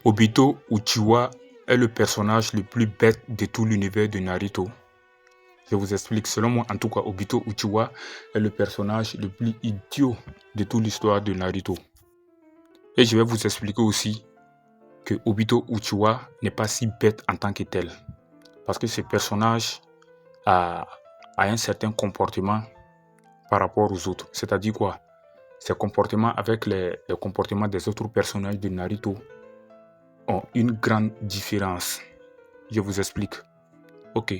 Obito Uchiwa est le personnage le plus bête de tout l'univers de Naruto. Je vous explique. Selon moi, en tout cas, Obito Uchiwa est le personnage le plus idiot de toute l'histoire de Naruto. Et je vais vous expliquer aussi que Obito Uchiwa n'est pas si bête en tant que tel. Parce que ce personnage a un certain comportement par rapport aux autres. C'est-à-dire quoi? Ses comportements avec les comportements des autres personnages de Naruto ont une grande différence. Je vous explique. Ok.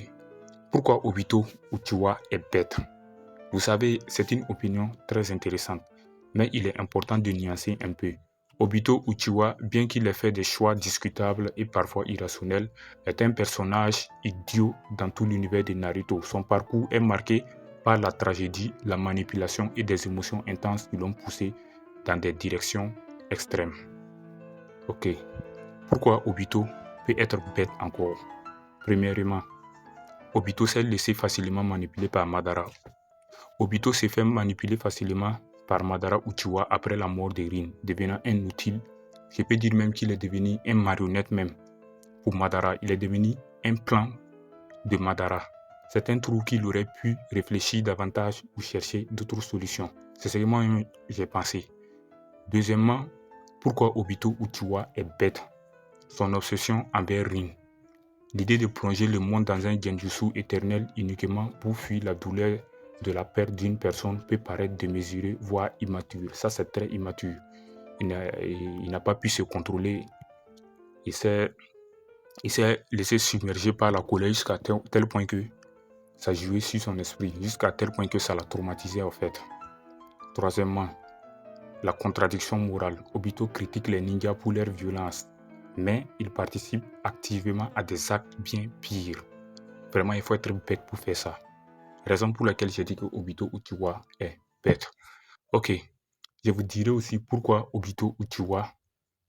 Pourquoi Obito Uchiwa est bête? Vous savez, c'est une opinion très intéressante, mais il est important de nuancer un peu. Obito Uchiwa, bien qu'il ait fait des choix discutables et parfois irrationnels, est un personnage idiot dans tout l'univers de Naruto. Son parcours est marqué par la tragédie, la manipulation et des émotions intenses qui l'ont poussé dans des directions extrêmes. Ok. Pourquoi Obito peut être bête encore? Premièrement, Obito s'est laissé facilement manipuler par Madara. Obito s'est fait manipuler facilement par Madara Uchiwa après la mort de Rin, devenant un outil. Je peux dire même qu'il est devenu un marionnette même pour Madara. Il est devenu un plan de Madara. C'est un trou qu'il aurait pu réfléchir davantage ou chercher d'autres solutions. C'est ce que moi j'ai pensé. Deuxièmement, pourquoi Obito Uchiwa est bête? Son obsession envers Rin. L'idée de plonger le monde dans un genjutsu éternel uniquement pour fuir la douleur de la perte d'une personne peut paraître démesuré, voire immature. Ça, c'est très immature. Il n'a pas pu se contrôler. Il s'est laissé submerger par la colère jusqu'à tel point que ça jouait sur son esprit, jusqu'à tel point que ça l'a traumatisé en fait. Troisièmement, la contradiction morale. Obito critique les ninjas pour leur violence, mais il participe activement à des actes bien pires. Vraiment, il faut être bête pour faire ça. Raison pour laquelle j'ai dit que Obito Uchiwa est bête. Ok, je vous dirai aussi pourquoi Obito Uchiwa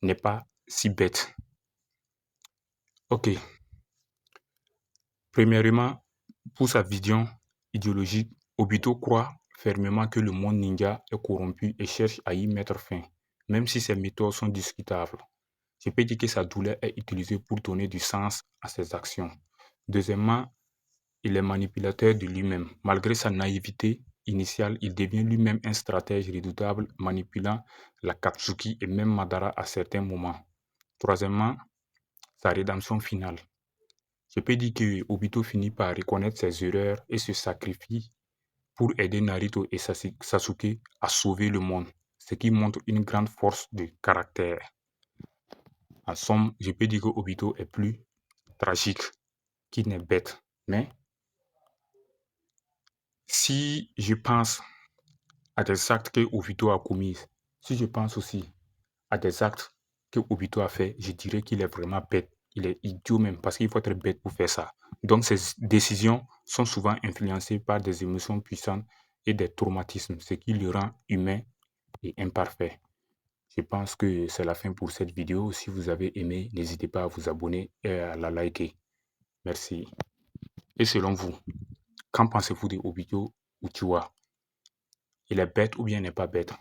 n'est pas si bête. Ok, premièrement, pour sa vision idéologique, Obito croit fermement que le monde ninja est corrompu et cherche à y mettre fin, même si ses méthodes sont discutables. Je peux dire que sa douleur est utilisée pour donner du sens à ses actions. Deuxièmement, il est manipulateur de lui-même. Malgré sa naïveté initiale, il devient lui-même un stratège redoutable, manipulant l'Akatsuki et même Madara à certains moments. Troisièmement, sa rédemption finale. Je peux dire que Obito finit par reconnaître ses erreurs et se sacrifie pour aider Naruto et Sasuke à sauver le monde, ce qui montre une grande force de caractère. En somme, je peux dire que Obito est plus tragique qu'il n'est bête, mais si je pense à des actes que Obito a commis, si je pense aussi à des actes que Obito a fait, je dirais qu'il est vraiment bête. Il est idiot même parce qu'il faut être bête pour faire ça. Donc ses décisions sont souvent influencées par des émotions puissantes et des traumatismes, ce qui le rend humain et imparfait. Je pense que c'est la fin pour cette vidéo. Si vous avez aimé, n'hésitez pas à vous abonner et à la liker. Merci. Et selon vous, qu'en pensez-vous de Obito Uchiwa? Il est bête ou bien il n'est pas bête?